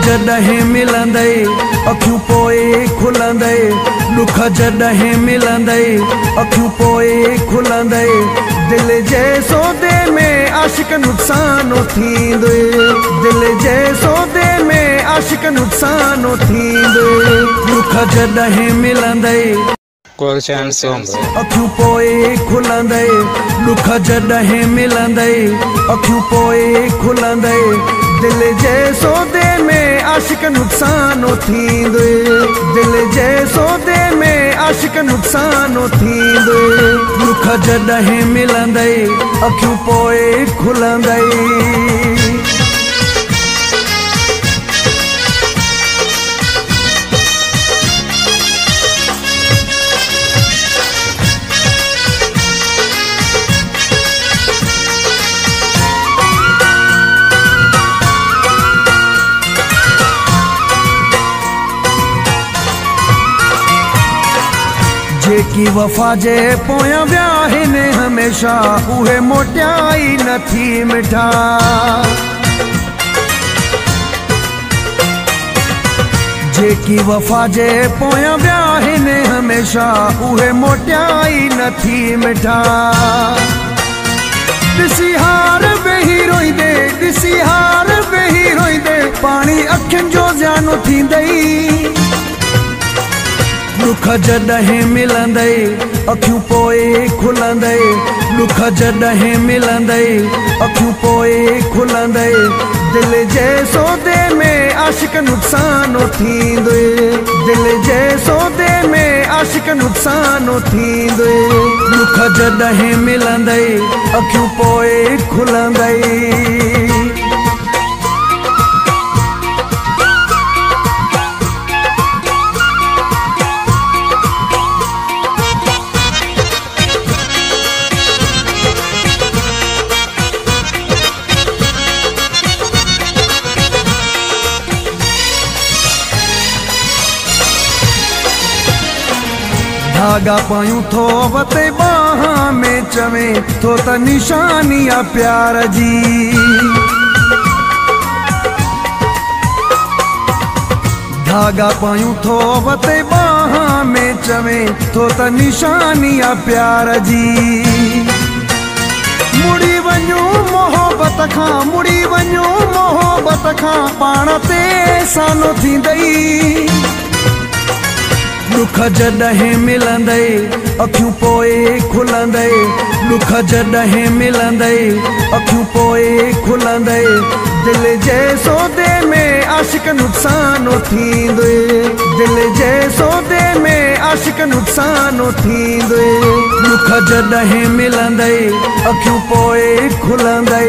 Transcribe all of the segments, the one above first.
जॾहिं मिलंदे अखियूं पोइ खुलंदे, दुख जॾहिं मिलंदे अखियूं पोइ खुलंदे, दिल जे सौदे में आशिक नुक़सान थींदे, दिल जे सौदे में आशिक नुक़सान थींदे, दुख जॾहिं मिलंदे अखियूं पोइ खुलंदे, दुख जॾहिं मिलंदे अखियूं पोइ खुलंदे, दिल जे सौदे में आशिक नुक़सान थींदे, दिल जे सौदे में आशिक नुक़सान थींदे, दुख जॾहिं मिलंदे अखियूं पोइ खुलंदे। जेकी वफ़ा जे पोयां विया आहिनि हमेशा, उहे मोटियाई नथी मिठा, जेकी वफ़ा जे पोयां विया आहिनि हमेशा, उहे मोटियाई नथी मिठा, ॾिसी हार वेही रोईंदे, ॾिसी हार वेही रोईंदे, पाणी अखियुनि जो ज़्यानो थींदई, दुख जॾहिं मिलंदे अखियूं पोइ खुलंदे, दुख जॾहिं मिलंदे अखियूं पोइ खुलंदे, दिल जे सौदे में आशिक नुक़सान थींदे, दिल जे सौदे में आशिक नुक़सान थींदे, दुख जॾहिं मिलंदे अखियूं पोइ खुलंदे। धागा पायूं थो वते बाहां में चवे थो त निशानी आ प्यार जी, धागा पायूं थो वते बाहां में चवे थो त निशानी आ प्यार जी, मुड़ी वञूं मोहब्बत खां, मुड़ी वञूं मोहब्बत खां, पाण ते सानो थींदई, दुख जॾहिं मिलंदे अखियूं पोइ खुलंदे, दुख जॾहिं मिलंदे अखियूं पोइ खुलंदे, दिल जे सौदे में आशिक नुक़सान थींदे, दिल जे सौदे में आशिक नुक़सान थींदे, दुख जॾहिं मिलंदे अखियूं पोइ खुलंदे।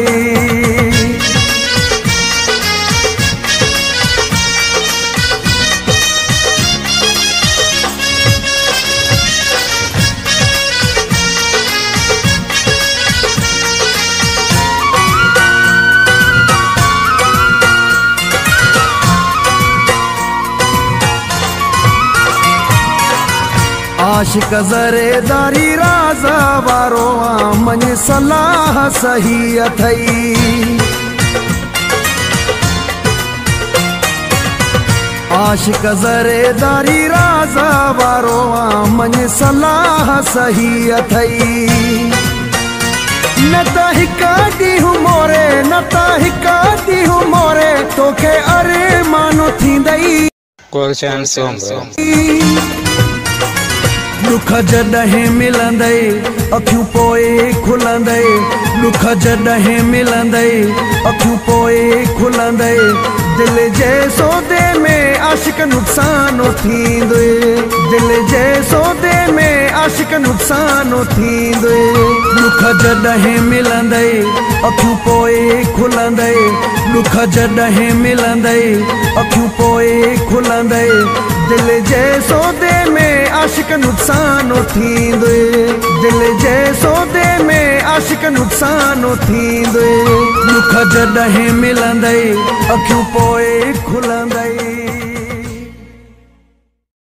आशिक ज़रेदारी राज़ वारो आ, मन सलाह सही अथई, आशिक ज़रेदारी राज़ वारो आ, मन सलाह सही अथई, न त हिक ॾींहुं मोरे, न त हिक ॾींहुं मोरे, तोखे अरमानो थींदई, दुख जॾहिं मिलंदे अखियूं पोइ खुलंदे, दुख जॾहिं मिलंदे अखियूं पोइ खुलंदे, दिल जे सौदे में आशिक नुक़सान थींदे, दिल जे सौदे में आशिक नुक़सान थींदे, दुख जॾहिं मिलंदे अखियूं पोइ खुलंदे, दुख जॾहिं मिलंदे अखियूं पोइ खुलंदे, दिल जे सौदे में आशिक नुक़सान थींदे, दिल जे सौदे में आशिक नुक़सान थींदे, दुख जॾहिं मिलंदे अखियूं पोइ खुलंदे।